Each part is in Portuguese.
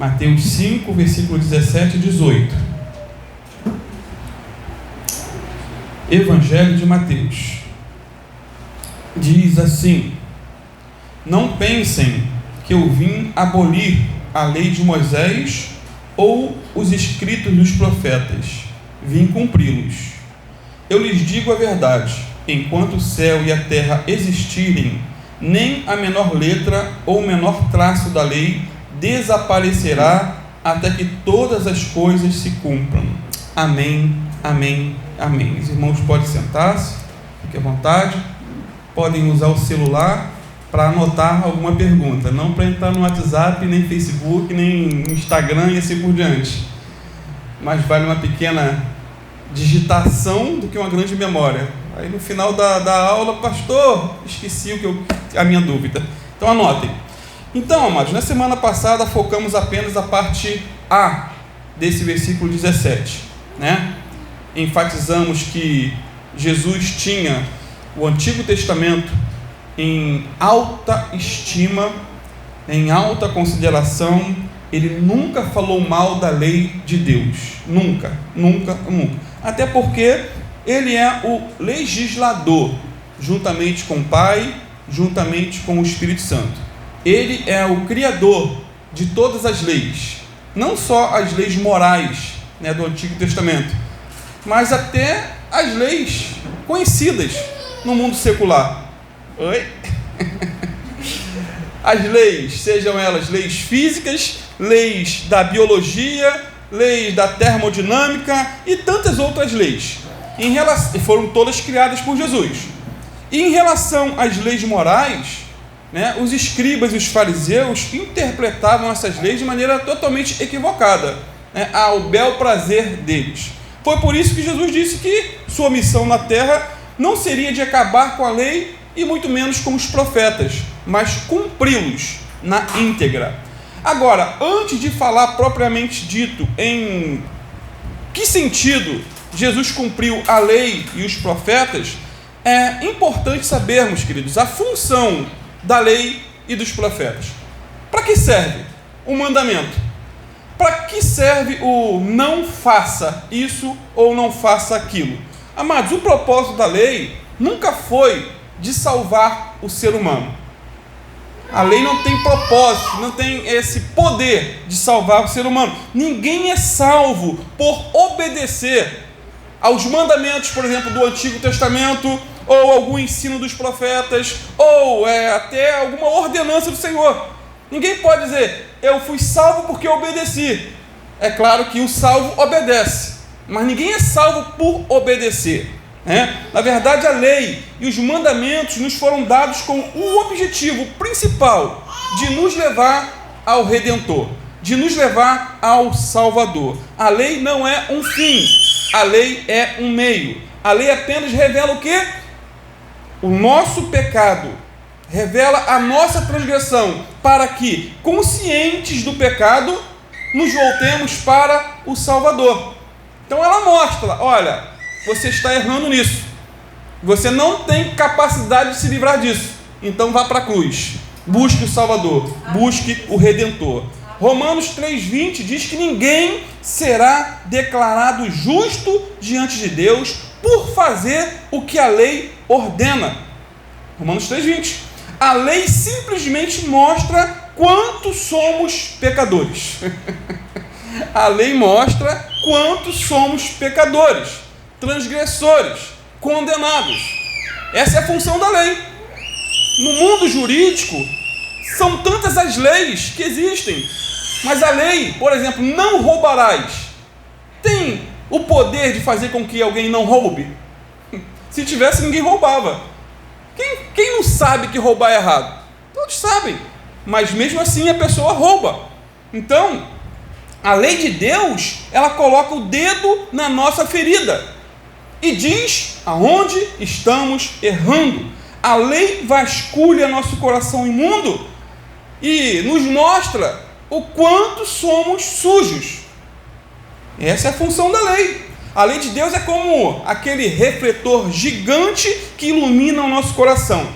Mateus 5, versículo 17 e 18. Evangelho de Mateus. Diz assim: não pensem que eu vim abolir a lei de Moisés ou os escritos dos profetas. Vim cumpri-los. Eu lhes digo a verdade: enquanto o céu e a terra existirem, nem a menor letra ou o menor traço da lei desaparecerá até que todas as coisas se cumpram. Amém, amém, amém. Os irmãos podem sentar-se, fiquem à vontade. Podem usar o celular para anotar alguma pergunta, não para entrar no WhatsApp, nem Facebook, nem Instagram e assim por diante. Mas vale uma pequena digitação do que uma grande memória. Aí no final da aula, pastor, esqueci a minha dúvida. Então anotem. Então, amados, na semana passada focamos apenas a parte A desse versículo 17, né? Enfatizamos que Jesus tinha o Antigo Testamento em alta estima, em alta consideração. Ele nunca falou mal da lei de Deus, nunca. Até porque ele é o legislador, juntamente com o Pai, juntamente com o Espírito Santo. Ele é o criador de todas as leis, não só as leis morais, né, do Antigo Testamento, mas até as leis conhecidas no mundo secular. As leis, sejam elas leis físicas, leis da biologia, leis da termodinâmica e tantas outras leis, foram todas criadas por Jesus. E em relação às leis morais, né, os escribas e os fariseus interpretavam essas leis de maneira totalmente equivocada, né, ao bel prazer deles. Foi por isso que Jesus disse que sua missão na terra não seria de acabar com a lei e muito menos com os profetas, mas cumpri-los na íntegra. Agora, antes de falar propriamente dito em que sentido Jesus cumpriu a lei e os profetas, é importante sabermos, queridos, a função da lei e dos profetas. Para que serve o mandamento? Para que serve o não faça isso ou não faça aquilo? Amados, o propósito da lei nunca foi de salvar o ser humano. A lei não tem propósito, não tem esse poder de salvar o ser humano. Ninguém é salvo por obedecer aos mandamentos, por exemplo, do Antigo Testamento, ou algum ensino dos profetas, ou até alguma ordenança do Senhor. Ninguém pode dizer, eu fui salvo porque obedeci. É claro que o salvo obedece, mas ninguém é salvo por obedecer, né? Na verdade, a lei e os mandamentos nos foram dados com o objetivo principal de nos levar ao Redentor, de nos levar ao Salvador. A lei não é um fim, a lei é um meio. A lei apenas revela o quê? O nosso pecado, revela a nossa transgressão, para que, conscientes do pecado, nos voltemos para o Salvador. Então ela mostra, olha, você está errando nisso, você não tem capacidade de se livrar disso, então vá para a cruz, busque o Salvador, busque o Redentor. Romanos 3,20 diz que ninguém será declarado justo diante de Deus por fazer o que a lei ordena. Romanos 3,20. A lei simplesmente mostra quanto somos pecadores. A lei mostra quanto somos pecadores, transgressores, condenados. Essa é a função da lei. No mundo jurídico, são tantas as leis que existem, mas a lei, por exemplo, não roubarás, tem o poder de fazer com que alguém não roube? Se tivesse, ninguém roubava. Quem não sabe que roubar é errado? Todos sabem, mas mesmo assim a pessoa rouba. Então, a lei de Deus, ela coloca o dedo na nossa ferida e diz aonde estamos errando. A lei vasculha nosso coração imundo e nos mostra o quanto somos sujos. Essa é a função da lei. A lei de Deus é como aquele refletor gigante que ilumina o nosso coração.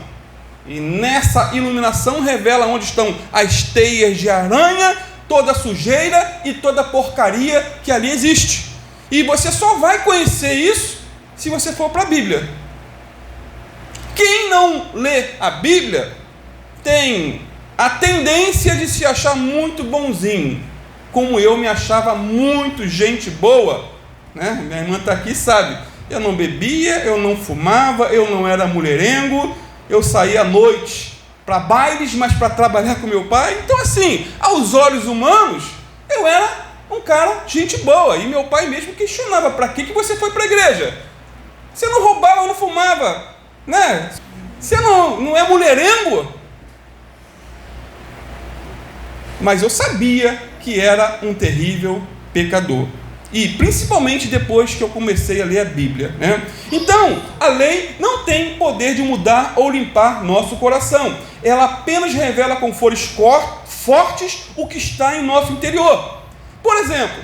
E nessa iluminação revela onde estão as teias de aranha toda sujeira e toda porcaria que ali existe. E você só vai conhecer isso se você for para a Bíblia. Quem não lê a Bíblia tem a tendência de se achar muito bonzinho, como eu me achava muito gente boa, né? Minha irmã está aqui, sabe? Eu não bebia, eu não fumava, eu não era mulherengo, eu saía à noite para bailes, mas para trabalhar com meu pai. Então, assim, aos olhos humanos, eu era um cara gente boa. E meu pai mesmo questionava: para que você foi para a igreja? Você não roubava, não fumava, né? Você não é mulherengo? Mas eu sabia que era um terrível pecador. E principalmente depois que eu comecei a ler a Bíblia, né? Então, a lei não tem poder de mudar ou limpar nosso coração. Ela apenas revela com folhas fortes o que está em nosso interior. Por exemplo,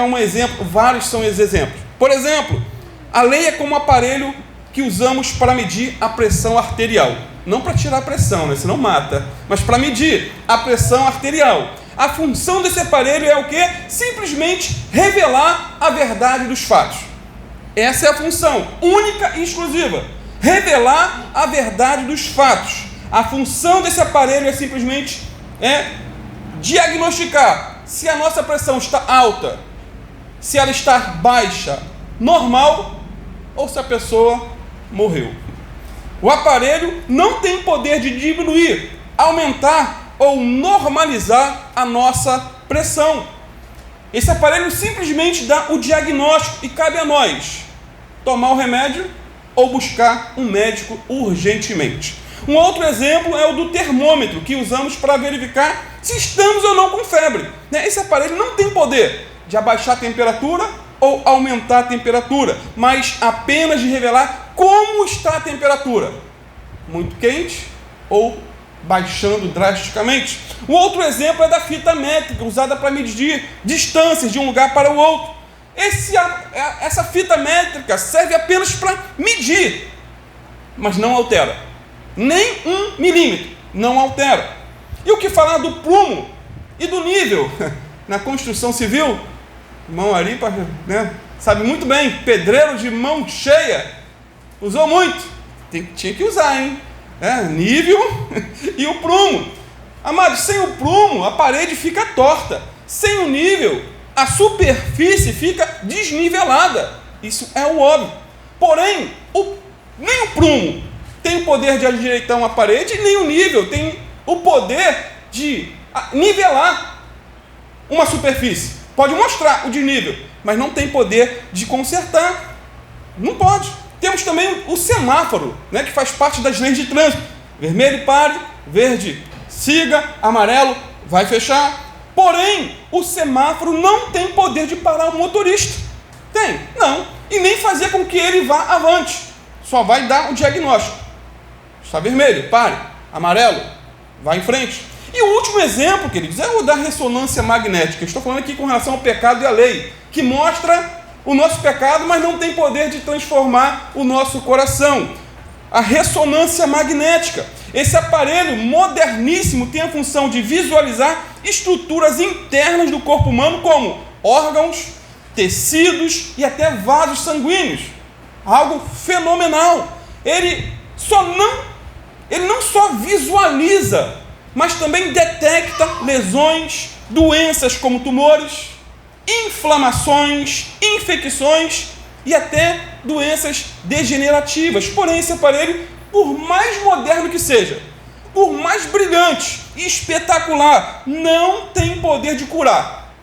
um exemplo, vários são esses exemplos. Por exemplo, a lei é como um aparelho que usamos para medir a pressão arterial. Não para tirar a pressão, né? Senão mata. Mas para medir a pressão arterial. A função desse aparelho é o quê? Simplesmente revelar a verdade dos fatos. Essa é a função única e exclusiva. Revelar a verdade dos fatos. A função desse aparelho é simplesmente diagnosticar se a nossa pressão está alta, se ela está baixa, normal, ou se a pessoa morreu. O aparelho não tem poder de diminuir, aumentar ou normalizar a nossa pressão. Esse aparelho simplesmente dá o diagnóstico e cabe a nós tomar o remédio ou buscar um médico urgentemente. Um outro exemplo é o do termômetro, que usamos para verificar se estamos ou não com febre. Esse aparelho não tem poder de abaixar a temperatura ou aumentar a temperatura, mas apenas de revelar como está a temperatura. Muito quente ou baixando drasticamente. Um outro exemplo é da fita métrica, usada para medir distâncias de um lugar para o outro. Essa fita métrica serve apenas para medir, mas não altera. Nem 1 milímetro não altera. E o que falar do prumo e do nível? Na construção civil, irmão Ari, né, sabe muito bem, pedreiro de mão cheia, usou muito. Tinha que usar, hein? Nível e o prumo. Amados, sem o prumo, a parede fica torta. Sem o nível, a superfície fica desnivelada. Isso é o óbvio. Porém, nem o prumo tem o poder de endireitar uma parede, nem o nível tem o poder de nivelar uma superfície. Pode mostrar o desnível, mas não tem poder de consertar. Não pode. Temos também o semáforo, né, que faz parte das leis de trânsito. Vermelho, pare. Verde, siga. Amarelo, vai fechar. Porém, o semáforo não tem poder de parar o motorista. Tem? Não. E nem fazer com que ele vá avante. Só vai dar o diagnóstico. Está vermelho, pare. Amarelo, vai em frente. E o último exemplo, queridos, é o da ressonância magnética. Estou falando aqui com relação ao pecado e à lei, que mostra o nosso pecado, mas não tem poder de transformar o nosso coração. A ressonância magnética. Esse aparelho moderníssimo tem a função de visualizar estruturas internas do corpo humano, como órgãos, tecidos e até vasos sanguíneos. Algo fenomenal. Ele não só visualiza, mas também detecta lesões, doenças como tumores, inflamações, infecções e até doenças degenerativas. Porém, esse aparelho, por mais moderno que seja, por mais brilhante e espetacular, não tem poder de curar,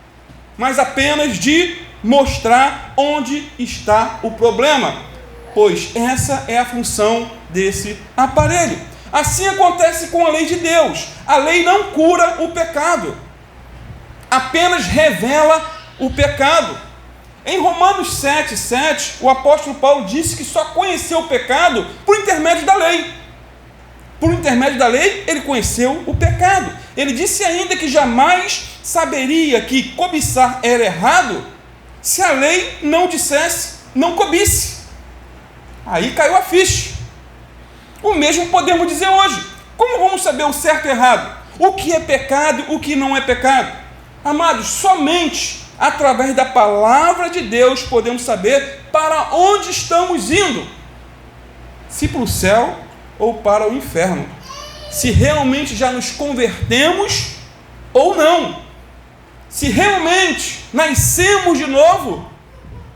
mas apenas de mostrar onde está o problema, pois essa é a função desse aparelho. Assim acontece com a lei de Deus. A lei não cura o pecado, apenas revela o pecado. Em Romanos 7:7, o apóstolo Paulo disse que só conheceu o pecado por intermédio da lei. Por intermédio da lei, ele conheceu o pecado. Ele disse ainda que jamais saberia que cobiçar era errado se a lei não dissesse não cobice. Aí caiu a ficha. O mesmo podemos dizer hoje. Como vamos saber o certo e o errado? O que é pecado e o que não é pecado? Amados, somente através da palavra de Deus podemos saber para onde estamos indo, se para o céu ou para o inferno, se realmente já nos convertemos ou não, se realmente nascemos de novo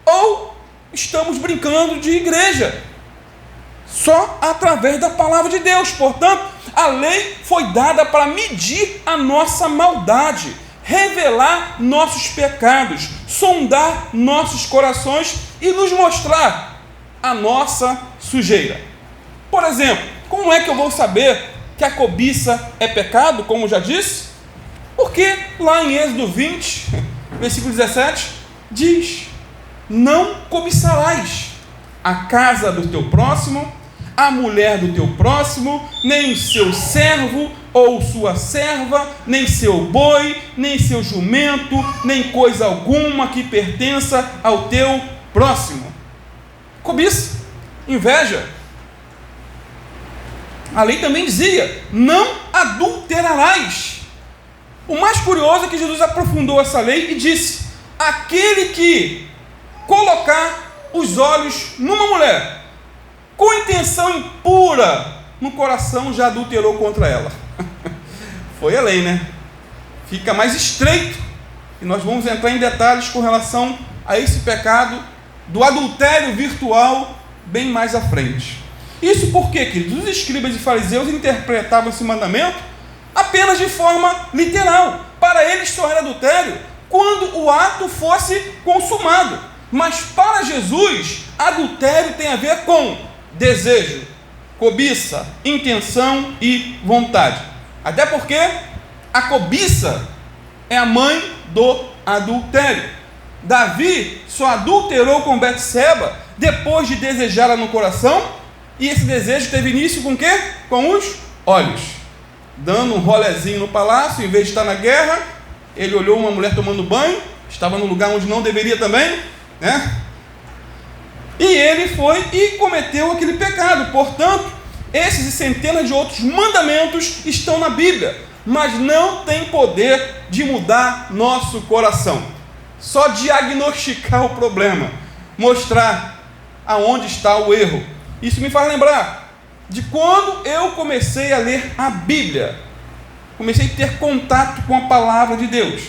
ou estamos brincando de igreja. Só através da palavra de Deus. Portanto, a lei foi dada para medir a nossa maldade, revelar nossos pecados, sondar nossos corações e nos mostrar a nossa sujeira. Por exemplo, como é que eu vou saber que a cobiça é pecado, como já disse? Porque lá em Êxodo 20, versículo 17, diz: não cobiçarás a casa do teu próximo, a mulher do teu próximo, nem seu servo ou sua serva, nem seu boi, nem seu jumento, nem coisa alguma que pertença ao teu próximo. Cobiça, inveja. A lei também dizia: não adulterarás. O mais curioso é que Jesus aprofundou essa lei e disse: aquele que colocar os olhos numa mulher com intenção impura no coração já adulterou contra ela. Foi a lei, né? Fica mais estreito, e nós vamos entrar em detalhes com relação a esse pecado do adultério virtual bem mais à frente. Isso porque, queridos, os escribas e fariseus interpretavam esse mandamento apenas de forma literal. Para eles só era adultério quando o ato fosse consumado. Mas para Jesus, adultério tem a ver com desejo, cobiça, intenção e vontade. Até porque a cobiça é a mãe do adultério. Davi só adulterou com Betseba depois de desejá-la no coração, e esse desejo teve início com o quê? Com os olhos. Dando um rolezinho no palácio, em vez de estar na guerra, ele olhou uma mulher tomando banho, estava no lugar onde não deveria também, né? E ele foi e cometeu aquele pecado. Portanto, esses e centenas de outros mandamentos estão na Bíblia, mas não tem poder de mudar nosso coração. Só diagnosticar o problema, mostrar aonde está o erro. Isso me faz lembrar de quando eu comecei a ler a Bíblia, comecei a ter contato com a palavra de Deus.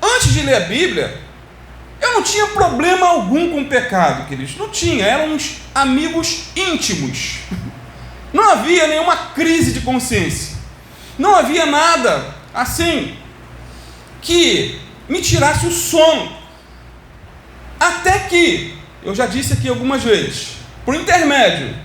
Antes de ler a Bíblia, eu não tinha problema algum com o pecado, queridos. Não tinha, éramos amigos íntimos. Não havia nenhuma crise de consciência. Não havia nada assim que me tirasse o sono. Até que, eu já disse aqui algumas vezes, por intermédio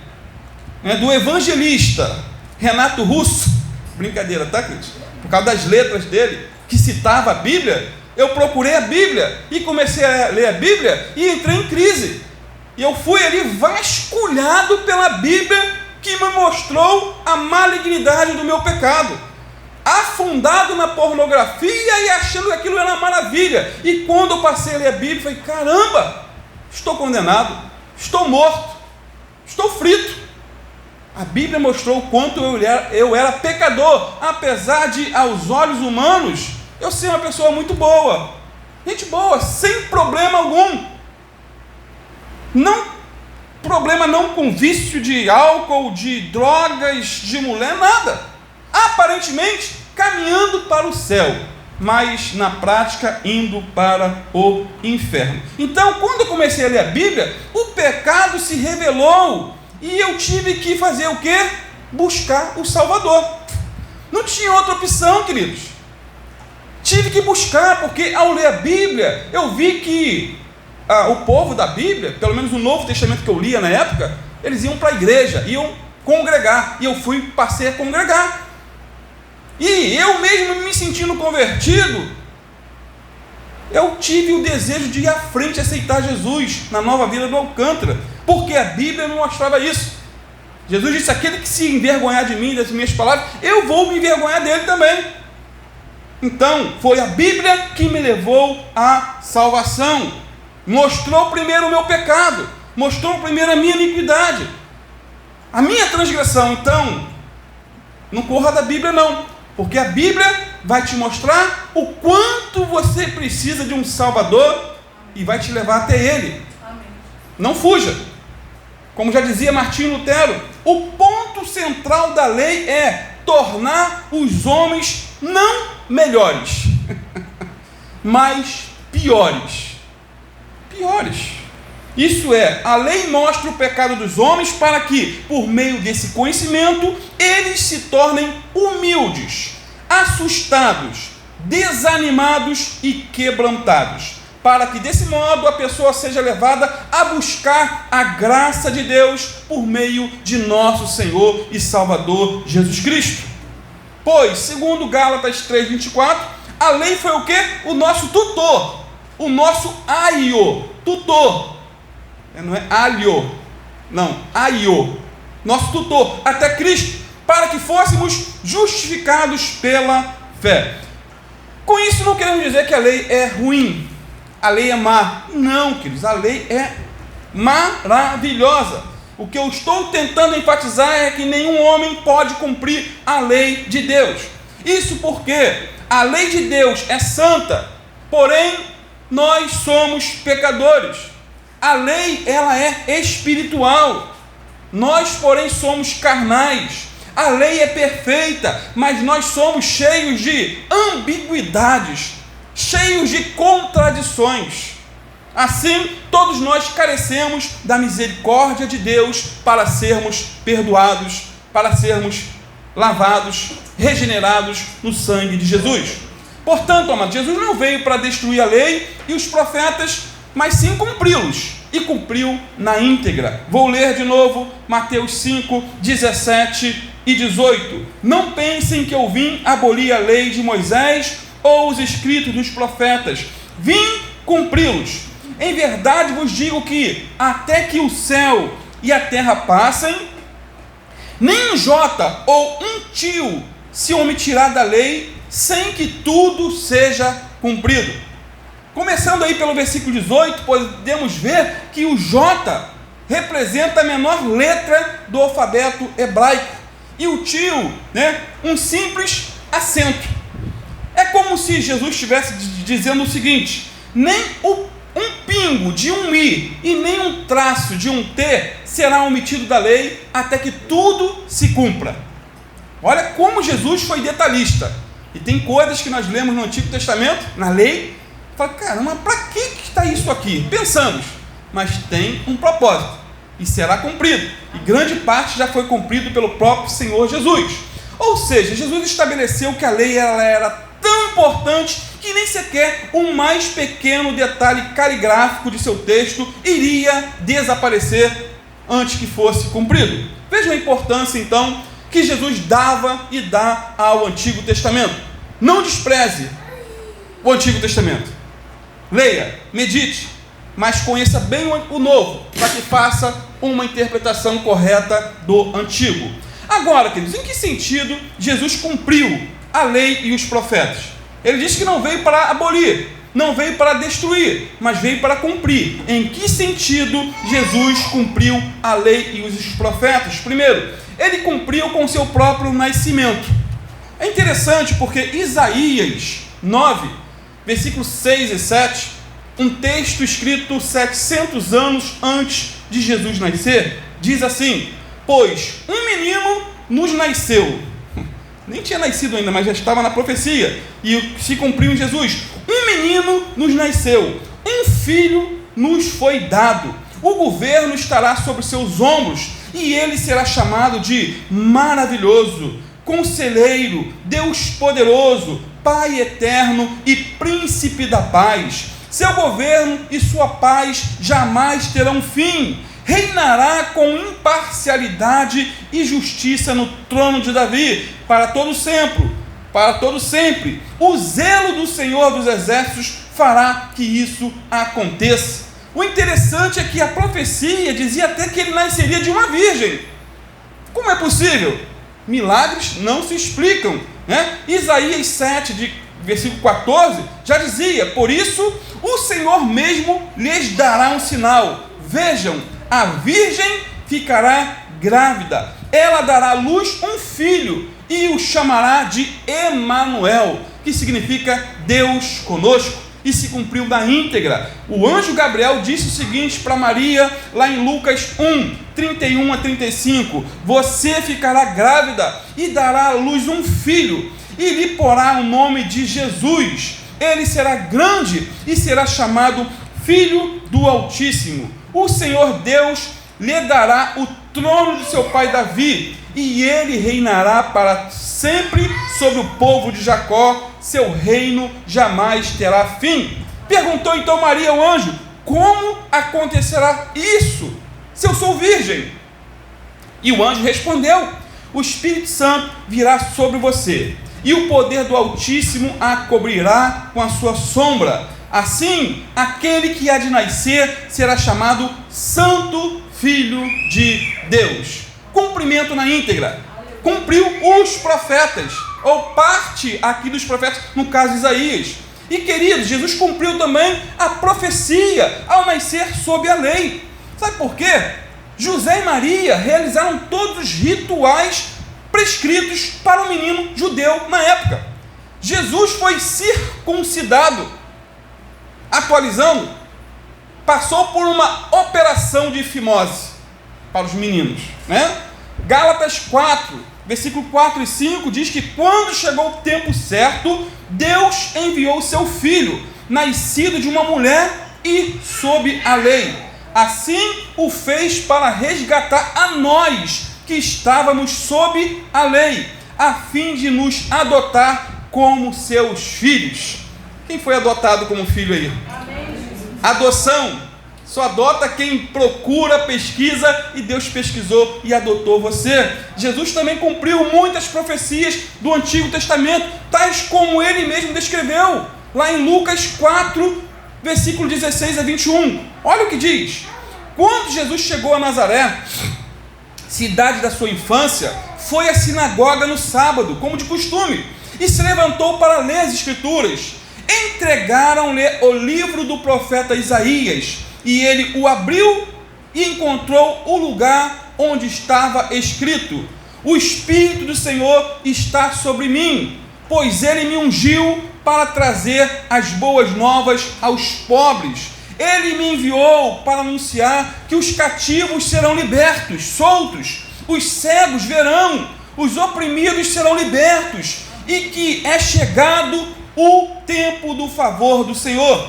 do evangelista Renato Russo, brincadeira, tá, queridos? Por causa das letras dele, que citava a Bíblia, eu procurei a Bíblia e comecei a ler a Bíblia e entrei em crise. E eu fui ali vasculhado pela Bíblia, que me mostrou a malignidade do meu pecado. Afundado na pornografia e achando que aquilo era uma maravilha. E quando eu passei a ler a Bíblia, falei: caramba, estou condenado, estou morto, estou frito. A Bíblia mostrou o quanto eu era pecador, apesar de, aos olhos humanos, eu ser uma pessoa muito boa, gente boa, sem problema algum. Não, problema não com vício de álcool, de drogas, de mulher, nada. Aparentemente caminhando para o céu, mas na prática indo para o inferno. Então, quando eu comecei a ler a Bíblia, o pecado se revelou e eu tive que fazer o quê? Buscar o Salvador. Não tinha outra opção, queridos. Tive que buscar, porque ao ler a Bíblia, eu vi que o povo da Bíblia, pelo menos o Novo Testamento que eu lia na época, eles iam para a igreja, iam congregar, e eu passei a congregar. E eu mesmo me sentindo convertido, eu tive o desejo de ir à frente e aceitar Jesus na Nova Vida do Alcântara, porque a Bíblia me mostrava isso. Jesus disse: aquele que se envergonhar de mim, das minhas palavras, eu vou me envergonhar dele também. Então, foi a Bíblia que me levou à salvação. Mostrou primeiro o meu pecado, mostrou primeiro a minha iniquidade, a minha transgressão. Então, não corra da Bíblia não, porque a Bíblia vai te mostrar o quanto você precisa de um Salvador e vai te levar até Ele. Amém. Não fuja. Como já dizia Martinho Lutero, o ponto central da lei é tornar os homens não melhores, mas piores. Piores. Isso é, a lei mostra o pecado dos homens para que, por meio desse conhecimento, eles se tornem humildes, assustados, desanimados e quebrantados, para que desse modo a pessoa seja levada a buscar a graça de Deus por meio de nosso Senhor e Salvador Jesus Cristo. Pois, segundo Gálatas 3:24, a lei foi o quê? O nosso tutor, o nosso aio, tutor. Não é alho, não, aio, nosso tutor, até Cristo, para que fôssemos justificados pela fé. Com isso não queremos dizer que a lei é ruim, a lei é má. Não, queridos, a lei é maravilhosa. O que eu estou tentando enfatizar é que nenhum homem pode cumprir a lei de Deus. Isso porque a lei de Deus é santa, porém nós somos pecadores. A lei, ela é espiritual, nós, porém, somos carnais. A lei é perfeita, mas nós somos cheios de ambiguidades, cheios de contradições. Assim, todos nós carecemos da misericórdia de Deus para sermos perdoados, para sermos lavados, regenerados no sangue de Jesus. Portanto, amado, Jesus não veio para destruir a lei e os profetas, mas sim cumpri-los, e cumpriu na íntegra. Vou ler de novo Mateus 5, 17 e 18. Não pensem que eu vim abolir a lei de Moisés ou os escritos dos profetas. Vim cumpri-los. Em verdade vos digo que até que o céu e a terra passem, nem um jota ou um tio se omitirá da lei, sem que tudo seja cumprido. Começando aí pelo versículo 18, podemos ver que o J representa a menor letra do alfabeto hebraico, e o tio, um simples acento. É como se Jesus estivesse dizendo o seguinte: nem um pingo de um i e nem um traço de um t será omitido da lei até que tudo se cumpra. Olha como Jesus foi detalhista. E tem coisas que nós lemos no Antigo Testamento, na lei, fala, caramba, para que está isso aqui? Pensamos, mas tem um propósito e será cumprido, e grande parte já foi cumprido pelo próprio Senhor Jesus. Ou seja, Jesus estabeleceu que a lei ela era tão importante que nem sequer o mais pequeno detalhe caligráfico de seu texto iria desaparecer antes que fosse cumprido. Vejam a importância então que Jesus dava e dá ao Antigo Testamento. Não despreze o Antigo Testamento. Leia, medite, mas conheça bem o Novo, para que faça uma interpretação correta do Antigo. Agora, queridos, em que sentido Jesus cumpriu a lei e os profetas? Ele disse que não veio para abolir, não veio para destruir, mas veio para cumprir. Em que sentido Jesus cumpriu a lei e os profetas? Primeiro, ele cumpriu com o seu próprio nascimento. É interessante porque Isaías 9, versículos 6 e 7, um texto escrito 700 anos antes de Jesus nascer, diz assim: pois um menino nos nasceu. Nem tinha nascido ainda, mas já estava na profecia, e se cumpriu em Jesus. Um menino nos nasceu, um filho nos foi dado, o governo estará sobre seus ombros, e ele será chamado de Maravilhoso, Conselheiro, Deus Poderoso, Pai Eterno e Príncipe da Paz. Seu governo e sua paz jamais terão fim. Reinará com imparcialidade e justiça no trono de Davi, para todo sempre. Para todo sempre. O zelo do Senhor dos Exércitos fará que isso aconteça. O interessante é que a profecia dizia até que ele nasceria de uma virgem. Como é possível? Milagres não se explicam, né? Isaías 7, de versículo 14, já dizia: por isso o Senhor mesmo lhes dará um sinal. Vejam, a virgem ficará grávida, ela dará à luz um filho e o chamará de Emanuel, que significa Deus conosco, e se cumpriu na íntegra. O anjo Gabriel disse o seguinte para Maria, lá em Lucas 1, 31 a 35, você ficará grávida e dará à luz um filho, e lhe porá o nome de Jesus. Ele será grande e será chamado Filho do Altíssimo. O Senhor Deus lhe dará o trono de seu pai Davi, e ele reinará para sempre sobre o povo de Jacó, seu reino jamais terá fim. Perguntou então Maria ao anjo, como acontecerá isso, se eu sou virgem? E o anjo respondeu, o Espírito Santo virá sobre você, e o poder do Altíssimo a cobrirá com a sua sombra. Assim, aquele que há de nascer será chamado Santo Filho de Deus. Cumprimento na íntegra. Cumpriu os profetas, ou parte aqui dos profetas, no caso Isaías. E queridos, Jesus cumpriu também a profecia ao nascer sob a lei. Sabe por quê? José e Maria realizaram todos os rituais prescritos para o menino judeu na época. Jesus foi circuncidado, atualizando, passou por uma operação de fimose para os meninos, né? Gálatas 4, versículo 4 e 5 diz que quando chegou o tempo certo, Deus enviou seu filho, nascido de uma mulher e sob a lei. Assim o fez para resgatar a nós que estávamos sob a lei, a fim de nos adotar como seus filhos. Quem foi adotado como filho aí? Amém. Adoção. Só adota quem procura, pesquisa, e Deus pesquisou e adotou você. Jesus também cumpriu muitas profecias do Antigo Testamento, tais como ele mesmo descreveu, lá em Lucas 4, versículo 16 a 21. Olha o que diz. Quando Jesus chegou a Nazaré, cidade da sua infância, foi à sinagoga no sábado, como de costume, e se levantou para ler as Escrituras. Entregaram-lhe o livro do profeta Isaías, e ele o abriu e encontrou o lugar onde estava escrito: o Espírito do Senhor está sobre mim, pois ele me ungiu para trazer as boas novas aos pobres. Ele me enviou para anunciar que os cativos serão libertos, soltos, os cegos verão, os oprimidos serão libertos, e que é chegado o tempo do favor do Senhor.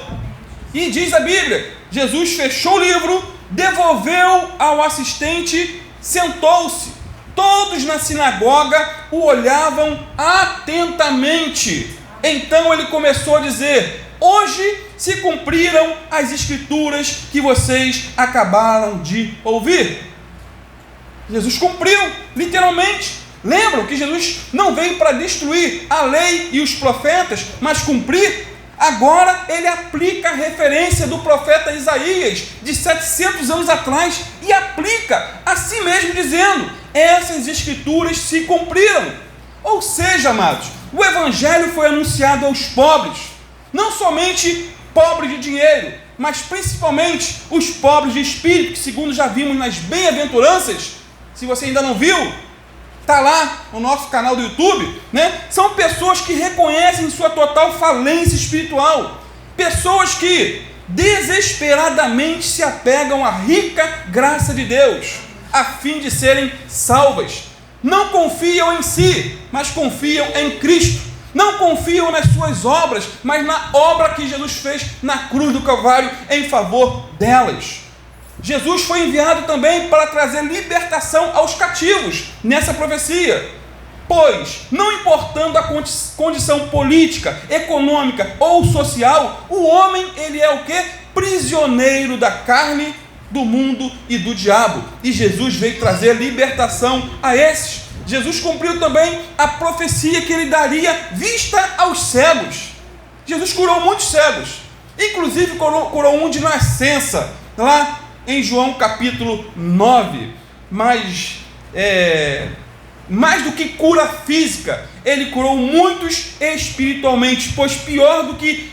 E diz a Bíblia, Jesus fechou o livro, devolveu ao assistente, sentou-se. Todos na sinagoga o olhavam atentamente. Então ele começou a dizer: hoje se cumpriram as Escrituras que vocês acabaram de ouvir. Jesus cumpriu, literalmente. Lembram que Jesus não veio para destruir a lei e os profetas, mas cumprir? Agora ele aplica a referência do profeta Isaías, de 700 anos atrás, e aplica a si mesmo, dizendo: essas Escrituras se cumpriram. Ou seja, amados, o Evangelho foi anunciado aos pobres, não somente pobres de dinheiro, mas principalmente os pobres de espírito, que segundo já vimos nas bem-aventuranças, se você ainda não viu, está lá no nosso canal do YouTube, né? São pessoas que reconhecem sua total falência espiritual, pessoas que desesperadamente se apegam à rica graça de Deus, a fim de serem salvas. Não confiam em si, mas confiam em Cristo. Não confiam nas suas obras, mas na obra que Jesus fez na cruz do Calvário em favor delas. Jesus foi enviado também para trazer libertação aos cativos nessa profecia. Pois, não importando a condição política, econômica ou social, o homem, ele é o quê? Prisioneiro da carne, do mundo e do diabo. E Jesus veio trazer libertação a esses. Jesus cumpriu também a profecia que ele daria vista aos cegos. Jesus curou muitos cegos, inclusive curou um de nascença, lá em João capítulo 9, mas mais do que cura física, ele curou muitos espiritualmente, pois pior do que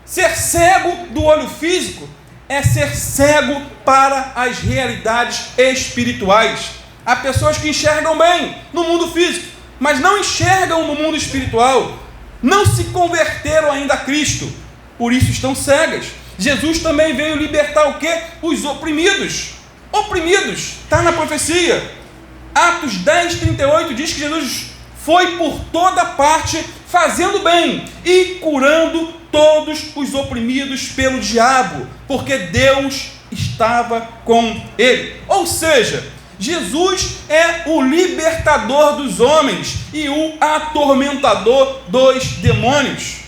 ser cego do olho físico é ser cego para as realidades espirituais. Há pessoas que enxergam bem no mundo físico, mas não enxergam no mundo espiritual. não se converteram ainda a Cristo, por isso estão cegas. Jesus também veio libertar o quê? Os oprimidos. Oprimidos, está na profecia. Atos 10, 38 diz que Jesus foi por toda parte fazendo bem e curando todos os oprimidos pelo diabo, porque Deus estava com ele. Ou seja, Jesus é o libertador dos homens e o atormentador dos demônios.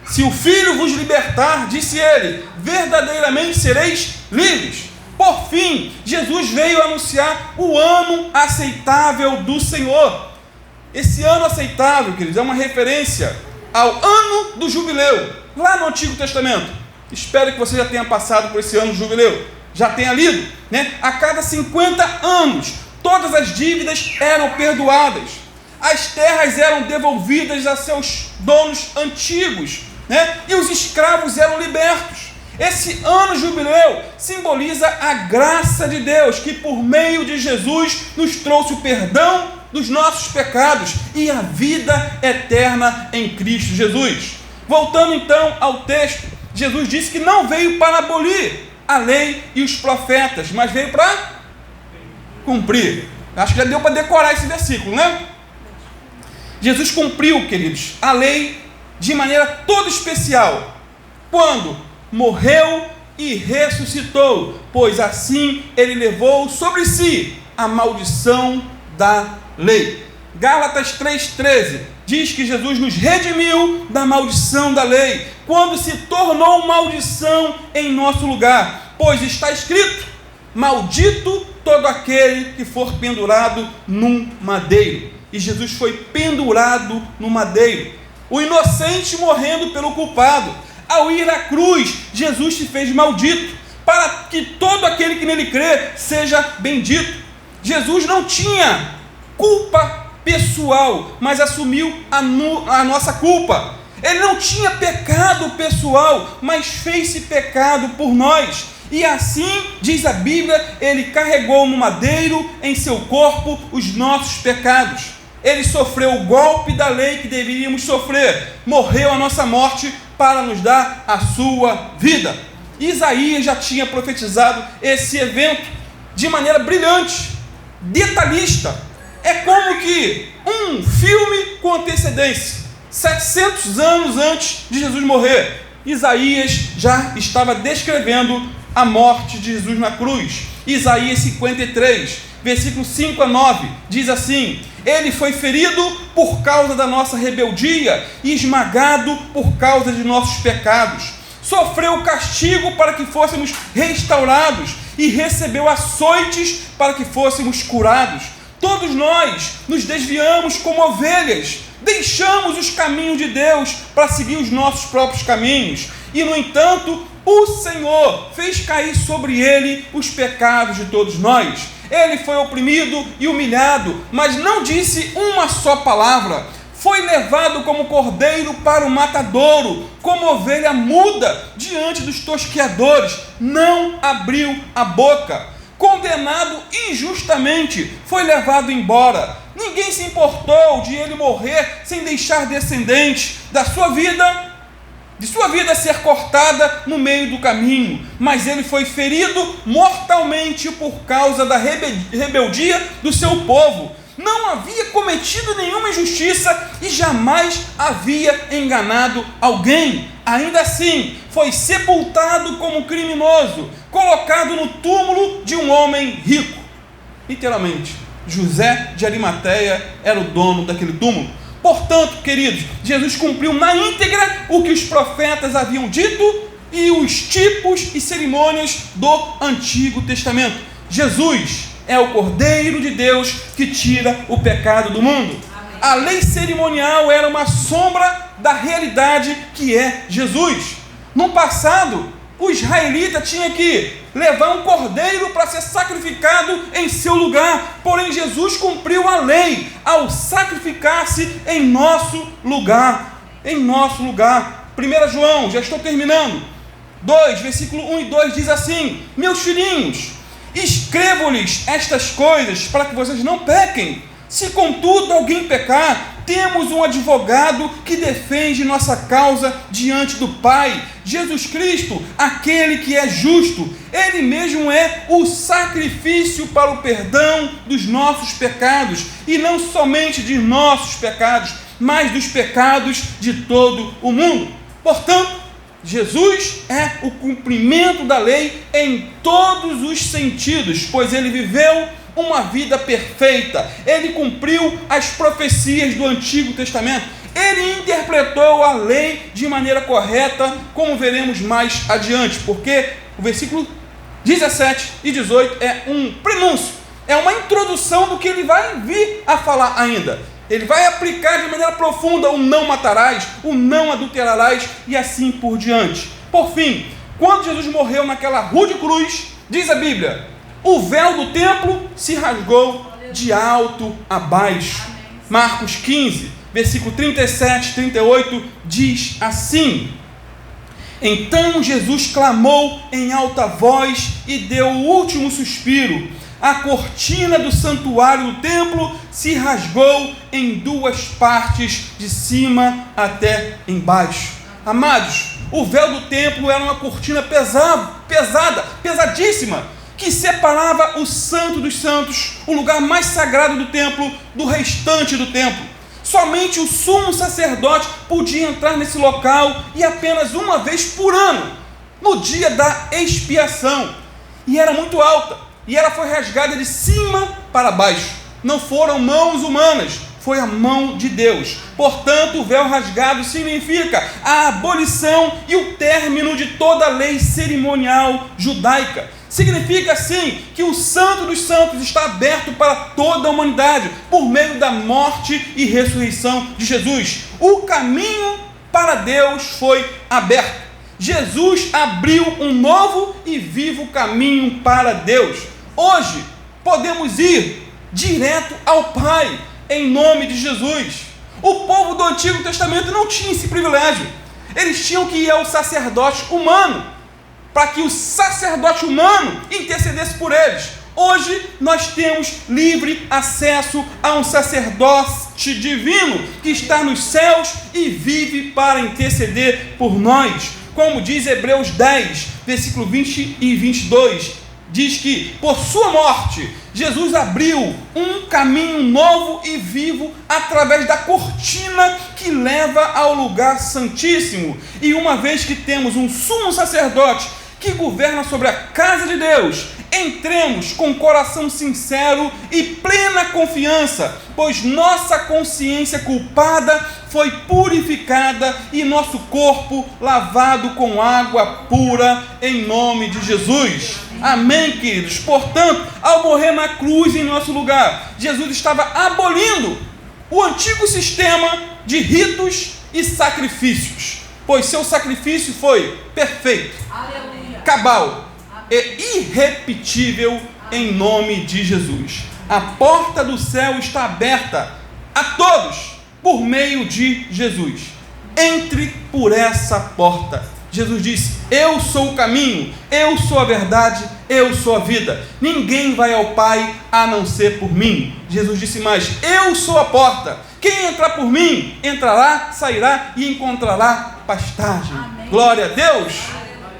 Se o Filho vos libertar, disse ele, verdadeiramente sereis livres. Por fim, Jesus veio anunciar o ano aceitável do Senhor. Esse ano aceitável, queridos, é uma referência ao ano do jubileu, lá no Antigo Testamento. Espero que você já tenha passado por esse ano do jubileu, já tenha lido, né? A cada 50 anos, todas as dívidas eram perdoadas, as terras eram devolvidas a seus donos antigos, né? E os escravos eram libertos. Esse ano jubileu simboliza a graça de Deus, que por meio de Jesus nos trouxe o perdão dos nossos pecados e a vida eterna em Cristo Jesus. Voltando então ao texto, Jesus disse que não veio para abolir a lei e os profetas, mas veio para cumprir. Acho que já deu para decorar esse versículo, né? Jesus cumpriu, queridos, a lei de maneira toda especial, quando morreu e ressuscitou, pois assim ele levou sobre si a maldição da lei. Gálatas 3,13 diz que Jesus nos redimiu da maldição da lei, quando se tornou maldição em nosso lugar, pois está escrito, maldito todo aquele que for pendurado num madeiro. E Jesus foi pendurado no madeiro, o inocente morrendo pelo culpado. Ao ir à cruz, Jesus se fez maldito, para que todo aquele que nele crê seja bendito. Jesus não tinha culpa pessoal, mas assumiu a nossa culpa. Ele não tinha pecado pessoal, mas fez-se pecado por nós. E assim, diz a Bíblia, ele carregou no madeiro em seu corpo os nossos pecados. Ele sofreu o golpe da lei que deveríamos sofrer, morreu a nossa morte para nos dar a sua vida. Isaías já tinha profetizado esse evento de maneira brilhante, detalhista. É como que um filme com antecedência. 700 anos antes de Jesus morrer, Isaías já estava descrevendo a morte de Jesus na cruz. Isaías 53, versículo 5 a 9, diz assim: ele foi ferido por causa da nossa rebeldia e esmagado por causa de nossos pecados. Sofreu castigo para que fôssemos restaurados e recebeu açoites para que fôssemos curados. Todos nós nos desviamos como ovelhas, deixamos os caminhos de Deus para seguir os nossos próprios caminhos. E, no entanto, o Senhor fez cair sobre ele os pecados de todos nós. Ele foi oprimido e humilhado, mas não disse uma só palavra. Foi levado como cordeiro para o matadouro, como ovelha muda diante dos tosqueadores. Não abriu a boca. Condenado injustamente, foi levado embora. Ninguém se importou de ele morrer sem deixar descendentes de sua vida ser cortada no meio do caminho, mas ele foi ferido mortalmente por causa da rebeldia do seu povo. Não havia cometido nenhuma injustiça e jamais havia enganado alguém. Ainda assim, foi sepultado como criminoso, colocado no túmulo de um homem rico. Literalmente, José de Arimateia era o dono daquele túmulo. Portanto, queridos, Jesus cumpriu na íntegra o que os profetas haviam dito e os tipos e cerimônias do Antigo Testamento. Jesus é o Cordeiro de Deus que tira o pecado do mundo. Amém. A lei cerimonial era uma sombra da realidade que é Jesus. No passado, o israelita tinha que levar um cordeiro para ser sacrificado em seu lugar. Porém, Jesus cumpriu a lei ao sacrificar-se em nosso lugar. Em nosso lugar. 1 João, já estou terminando. 2, versículo 1 e 2 diz assim: meus filhinhos, escrevo-lhes estas coisas para que vocês não pequem. Se contudo alguém pecar, temos um advogado que defende nossa causa diante do Pai, Jesus Cristo, aquele que é justo. Ele mesmo é o sacrifício para o perdão dos nossos pecados, e não somente de nossos pecados, mas dos pecados de todo o mundo. Portanto, Jesus é o cumprimento da lei em todos os sentidos, pois ele viveu uma vida perfeita, ele cumpriu as profecias do Antigo Testamento, ele interpretou a lei de maneira correta, como veremos mais adiante, porque o versículo 17 e 18 é um prenúncio, é uma introdução do que ele vai vir a falar ainda. Ele vai aplicar de maneira profunda o não matarás, o não adulterarás e assim por diante. Por fim, quando Jesus morreu naquela rude cruz, diz a Bíblia, o véu do templo se rasgou de alto a baixo. Marcos 15, versículo 37 e 38 diz assim: então Jesus clamou em alta voz e deu o último suspiro. A cortina do santuário do templo se rasgou em duas partes, de cima até embaixo. Amados, o véu do templo era uma cortina pesadíssima, que separava o santo dos santos, o lugar mais sagrado do templo, do restante do templo. Somente o sumo sacerdote podia entrar nesse local, e apenas uma vez por ano, no dia da expiação. E era muito alta, e ela foi rasgada de cima para baixo. Não foram mãos humanas, foi a mão de Deus. Portanto, o véu rasgado significa a abolição e o término de toda a lei cerimonial judaica. Significa, sim, que o Santo dos Santos está aberto para toda a humanidade, por meio da morte e ressurreição de Jesus. O caminho para Deus foi aberto. Jesus abriu um novo e vivo caminho para Deus. Hoje, podemos ir direto ao Pai, em nome de Jesus. O povo do Antigo Testamento não tinha esse privilégio. Eles tinham que ir ao sacerdote humano, para que o sacerdote humano intercedesse por eles. Hoje nós temos livre acesso a um sacerdote divino que está nos céus e vive para interceder por nós. Como diz Hebreus 10, versículo 20 e 22, diz que por sua morte Jesus abriu um caminho novo e vivo através da cortina que leva ao lugar santíssimo. E uma vez que temos um sumo sacerdote que governa sobre a casa de Deus, entremos com coração sincero e plena confiança, pois nossa consciência culpada foi purificada e nosso corpo lavado com água pura, em nome de Jesus. Amém, queridos? Portanto, ao morrer na cruz em nosso lugar, Jesus estava abolindo o antigo sistema de ritos e sacrifícios, pois seu sacrifício foi perfeito, cabal e irrepetível, em nome de Jesus. A porta do céu está aberta a todos por meio de Jesus. Entre por essa porta. Jesus disse: eu sou o caminho, eu sou a verdade, eu sou a vida. Ninguém vai ao Pai a não ser por mim. Jesus disse mais: eu sou a porta. Quem entrar por mim, entrará, sairá e encontrará pastagem. Amém. Glória a Deus.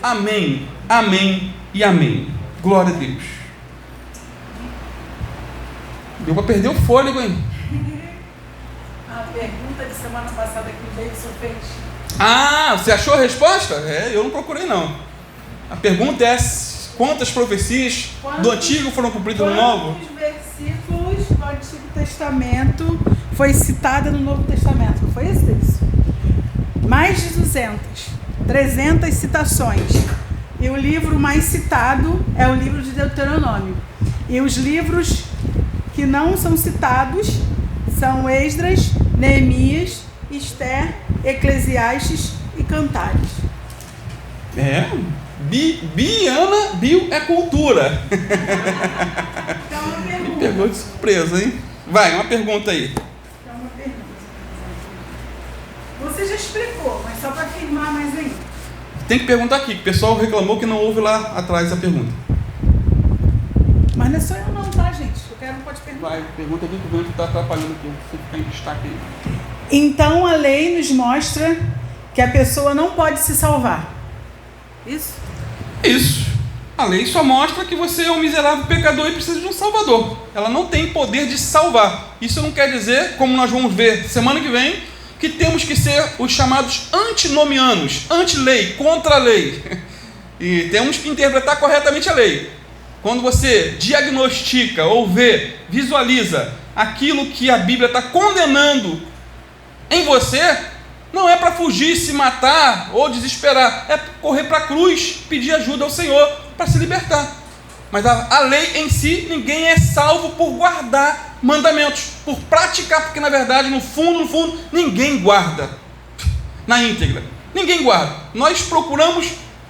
Amém, amém e amém. Glória a Deus. Deu para perder o fôlego, hein? A pergunta de semana passada que o Davidson fez. Ah, você achou a resposta? Eu não procurei não. A pergunta é: quantas profecias do Antigo foram cumpridas no Novo? Quantos versículos do Antigo Testamento foi citada no Novo Testamento? Não foi isso? Mais de 300 citações. E o livro mais citado é o livro de Deuteronômio. E os livros que não são citados são Esdras, Neemias, Esther, Eclesiastes e Cantares. Bio é cultura. Então, uma pergunta. Me pegou de surpresa, hein? Vai, uma pergunta aí. Então, uma pergunta. Você já explicou, mas só para afirmar mais ainda. Tem que perguntar aqui, que o pessoal reclamou que não houve lá atrás a pergunta. Mas não é só eu não, tá, gente? Eu quero, pode perguntar. Vai, pergunta aqui que o vento está atrapalhando aqui. Você fica em destaque aí. Então a lei nos mostra que a pessoa não pode se salvar. Isso? Isso. A lei só mostra que você é um miserável pecador e precisa de um salvador. Ela não tem poder de salvar. Isso não quer dizer, como nós vamos ver semana que vem, que temos que ser os chamados antinomianos, anti-lei, contra a lei. E temos que interpretar corretamente a lei. Quando você diagnostica ou vê, visualiza aquilo que a Bíblia está condenando em você, não é para fugir, se matar ou desesperar, é correr para a cruz, pedir ajuda ao Senhor para se libertar. Mas a lei em si, ninguém é salvo por guardar mandamentos, por praticar, porque na verdade, no fundo, ninguém guarda na íntegra. Ninguém guarda. Nós procuramos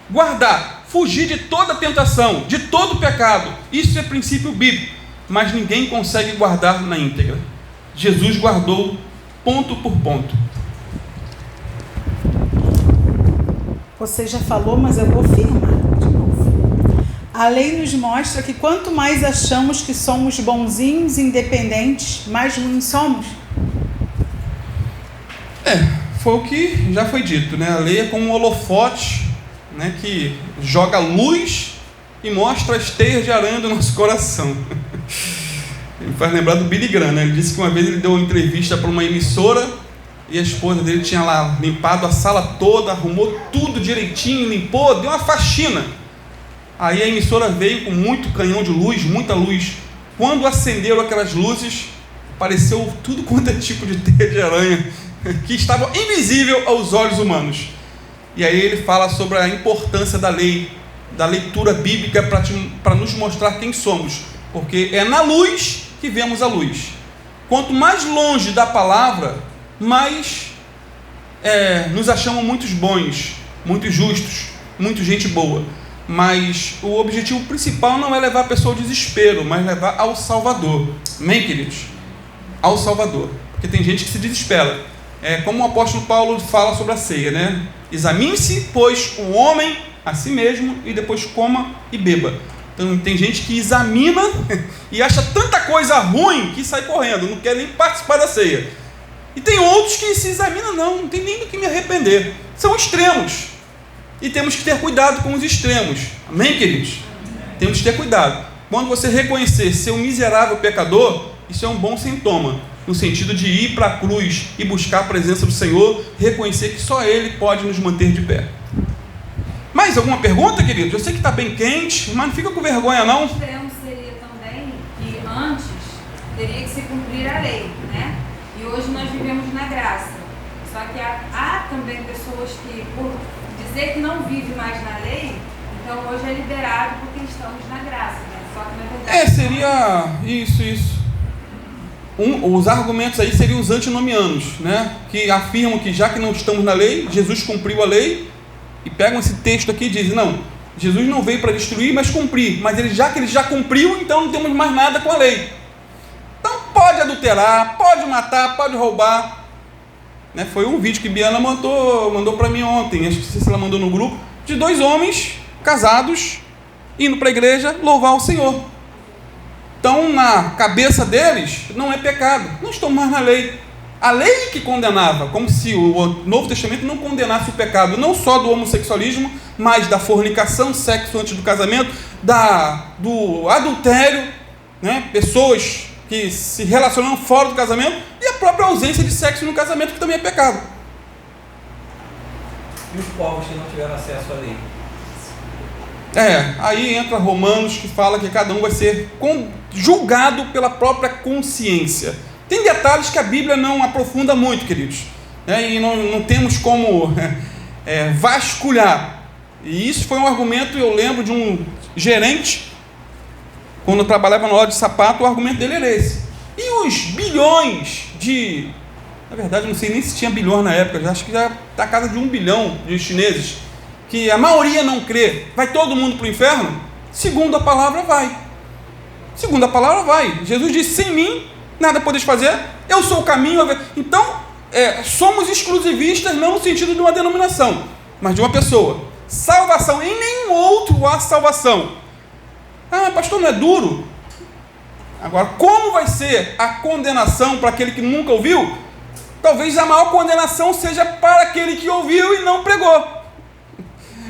guardar, fugir de toda tentação, de todo pecado. Isso é princípio bíblico, mas ninguém consegue guardar na íntegra. Jesus guardou ponto por ponto. Você já falou, mas eu vou afirmar de novo. A lei nos mostra que quanto mais achamos que somos bonzinhos, independentes, mais ruins somos. Foi o que já foi dito, né? A lei é como um holofote, né, que joga luz e mostra as teias de aranha do nosso coração. Ele faz lembrar do Billy Graham, né? Ele disse que uma vez ele deu uma entrevista para uma emissora e a esposa dele tinha lá limpado a sala toda, arrumou tudo direitinho, limpou, deu uma faxina. Aí a emissora veio com muito canhão de luz, muita luz. Quando acenderam aquelas luzes, apareceu tudo quanto é tipo de teia de aranha que estava invisível aos olhos humanos. E aí ele fala sobre a importância da lei, da leitura bíblica para nos mostrar quem somos, porque é na luz que vemos a luz. Quanto mais longe da palavra, mais nos achamos muitos bons, muitos justos, muito gente boa. Mas o objetivo principal não é levar a pessoa ao desespero, mas levar ao Salvador. Amém, queridos? Ao Salvador. Porque tem gente que se desespera. Como o apóstolo Paulo fala sobre a ceia, né? Examine-se, pois, o homem a si mesmo e depois coma e beba. Então tem gente que examina e acha tanta coisa ruim que sai correndo, não quer nem participar da ceia. E tem outros que se examinam, não tem nem do que me arrepender. São extremos. E temos que ter cuidado com os extremos. Amém, queridos? Temos que ter cuidado. Quando você reconhecer ser um miserável pecador, isso é um bom sintoma. No sentido de ir para a cruz e buscar a presença do Senhor, reconhecer que só Ele pode nos manter de pé. Mais alguma pergunta, queridos? Eu sei que está bem quente, mas não fica com vergonha, não. O extremo seria também que antes teria que se cumprir a lei, né? E hoje nós vivemos na graça. Só que há também pessoas que, por dizer que não vive mais na lei, então hoje é liberado porque estamos na graça, né? Só que na verdade... seria isso. Os argumentos aí seriam os antinomianos, né? Que afirmam que já que não estamos na lei, Jesus cumpriu a lei, e pegam esse texto aqui e dizem, não, Jesus não veio para destruir, mas cumprir, mas já que ele já cumpriu, então não temos mais nada com a lei. Então pode adulterar, pode matar, pode roubar, né? Foi um vídeo que Biana mandou para mim ontem, acho que se ela mandou no grupo, de 2 homens casados, indo para a igreja louvar o Senhor. Então, na cabeça deles, não é pecado. Não estão mais na lei. A lei que condenava, como se o Novo Testamento não condenasse o pecado, não só do homossexualismo, mas da fornicação, sexo antes do casamento, do adultério, né? Pessoas que se relacionam fora do casamento, e a própria ausência de sexo no casamento, que também é pecado. E os povos que não tiveram acesso à lei? Aí entra Romanos, que fala que cada um vai ser julgado pela própria consciência. Tem detalhes que a Bíblia não aprofunda muito, queridos, e não temos como vasculhar. E isso foi um argumento, eu lembro de um gerente, quando eu trabalhava na loja de sapato, o argumento dele era esse. E os bilhões de... Na verdade, eu não sei nem se tinha bilhões na época, já acho que já está a casa de 1 bilhão de chineses, que a maioria não crê. Vai todo mundo para o inferno? Segundo a palavra, vai. Segundo a palavra, vai. Jesus disse, sem mim, nada podeis fazer. Eu sou o caminho. Então, somos exclusivistas, não no sentido de uma denominação, mas de uma pessoa. Salvação. Em nenhum outro há salvação. Ah, pastor, não é duro? Agora, como vai ser a condenação para aquele que nunca ouviu? Talvez a maior condenação seja para aquele que ouviu e não pregou.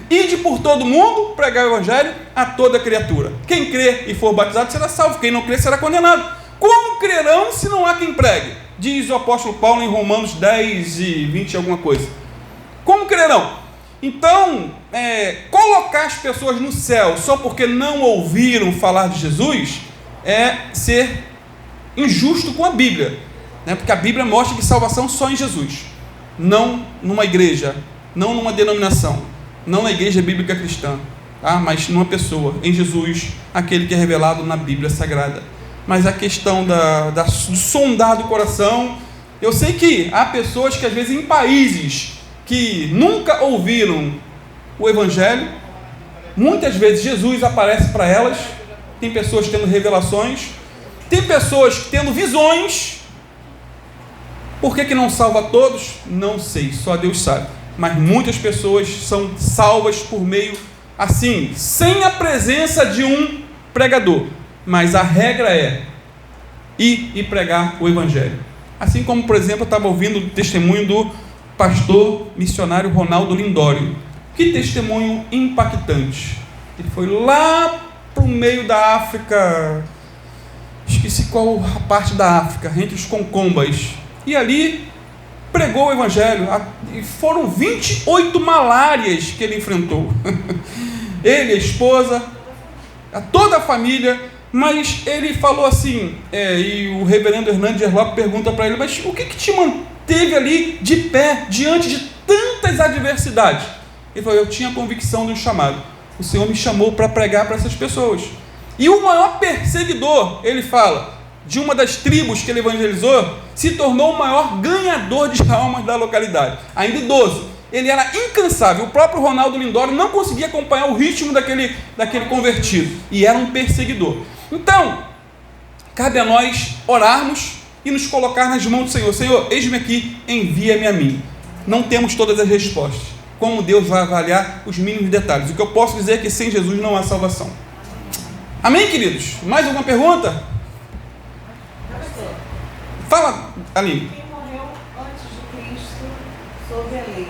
Ide por todo mundo, pregar o evangelho a toda criatura. Quem crê e for batizado será salvo, quem não crê será condenado. Como crerão se não há quem pregue? Diz o apóstolo Paulo em Romanos 10 e 20 alguma coisa. Como crerão? Então, colocar as pessoas no céu só porque não ouviram falar de Jesus é ser injusto com a Bíblia, né? Porque a Bíblia mostra que salvação só em Jesus, não numa igreja, não numa denominação, não na igreja bíblica cristã, tá? Mas numa pessoa, em Jesus, aquele que é revelado na Bíblia Sagrada. Mas a questão do sondar do coração, eu sei que há pessoas que às vezes em países que nunca ouviram o Evangelho, muitas vezes Jesus aparece para elas, tem pessoas tendo revelações, tem pessoas tendo visões. Por que não salva todos? Não sei, só Deus sabe. Mas muitas pessoas são salvas por meio, assim, sem a presença de um pregador. Mas a regra é ir e pregar o Evangelho. Assim como, por exemplo, eu estava ouvindo o testemunho do pastor missionário Ronaldo Lindório. Que testemunho impactante. Ele foi lá para o meio da África, esqueci qual a parte da África, entre os Concombas, e ali pregou o Evangelho. E foram 28 malárias que ele enfrentou. Ele, a esposa, toda a família. Mas ele falou assim, e o reverendo Hernandes Erlop pergunta para ele, mas o que te manteve ali de pé, diante de tantas adversidades? Ele falou, eu tinha convicção de um chamado. O Senhor me chamou para pregar para essas pessoas. E o maior perseguidor, ele fala, de uma das tribos que ele evangelizou, se tornou o maior ganhador de almas da localidade. Ainda idoso, ele era incansável. O próprio Ronaldo Lindório não conseguia acompanhar o ritmo daquele convertido. E era um perseguidor. Então, cabe a nós orarmos e nos colocar nas mãos do Senhor. Senhor, eis-me aqui, envia-me a mim. Não temos todas as respostas. Como Deus vai avaliar os mínimos detalhes? O que eu posso dizer é que sem Jesus não há salvação. Amém, queridos? Mais alguma pergunta? Fala, Aline. Quem morreu antes de Cristo sob a lei?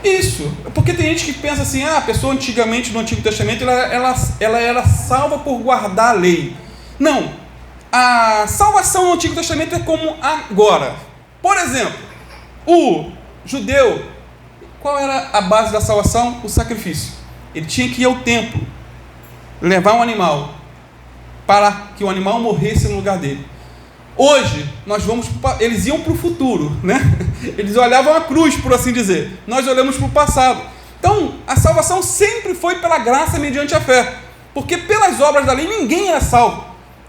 Isso, porque tem gente que pensa assim, a pessoa antigamente no Antigo Testamento ela era salva por guardar a lei. Não, a salvação no Antigo Testamento é como agora. Por exemplo, o judeu, qual era a base da salvação? O sacrifício. Ele tinha que ir ao templo, levar um animal, para que o animal morresse no lugar dele. Hoje, eles iam para o futuro, né? Eles olhavam a cruz, por assim dizer. Nós olhamos para o passado. Então, a salvação sempre foi pela graça mediante a fé. Porque pelas obras da lei ninguém era salvo.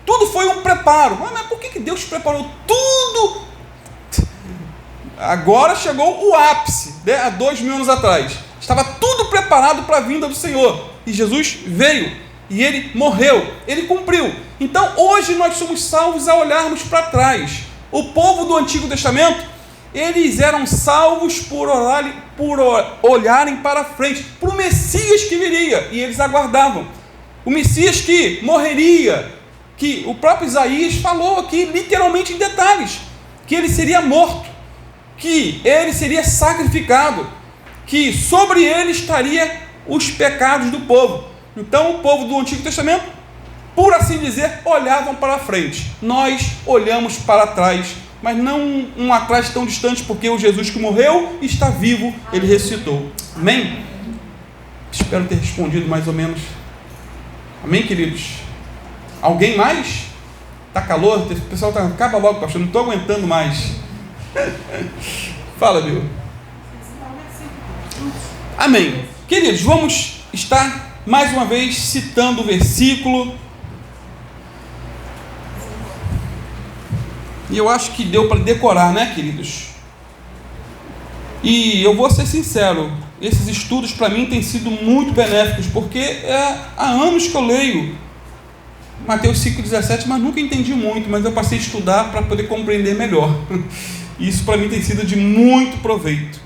Tudo foi um preparo. Mas por que Deus preparou tudo? Agora chegou o ápice, né? Há 2000 anos atrás. Estava tudo preparado para a vinda do Senhor. E Jesus veio. E ele morreu, ele cumpriu. Então hoje nós somos salvos a olharmos para trás. O povo do Antigo Testamento, eles eram salvos por olharem para frente, para o Messias que viria, e eles aguardavam. O Messias que morreria, que o próprio Isaías falou aqui, literalmente em detalhes, que ele seria morto, que ele seria sacrificado, que sobre ele estaria os pecados do povo. Então o povo do Antigo Testamento, por assim dizer, olhavam para frente. Nós olhamos para trás, mas não um atrás tão distante, porque o Jesus que morreu está vivo, ele ressuscitou. Amém? Espero ter respondido mais ou menos. Amém, queridos? Alguém mais? Está calor? O pessoal está... Acaba logo, pastor, não estou aguentando mais. Fala, Bill. Amém. Queridos, vamos estar mais uma vez citando o versículo. E eu acho que deu para decorar, né, queridos? E eu vou ser sincero, esses estudos para mim têm sido muito benéficos, porque há anos que eu leio Mateus 5,17, mas nunca entendi muito, mas eu passei a estudar para poder compreender melhor. Isso para mim tem sido de muito proveito.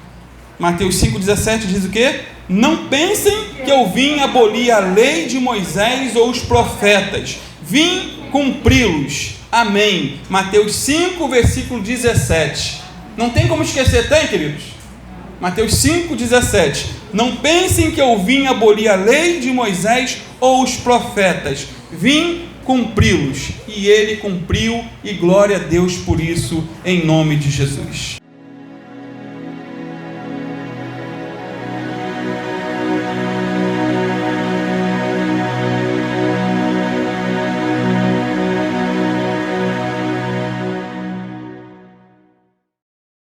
Mateus 5,17 diz o quê? Não pensem que eu vim abolir a lei de Moisés ou os profetas. Vim cumpri-los. Amém. Mateus 5, versículo 17. Não tem como esquecer, tem, queridos? Mateus 5, 17. Não pensem que eu vim abolir a lei de Moisés ou os profetas. Vim cumpri-los. E ele cumpriu, e glória a Deus por isso, em nome de Jesus.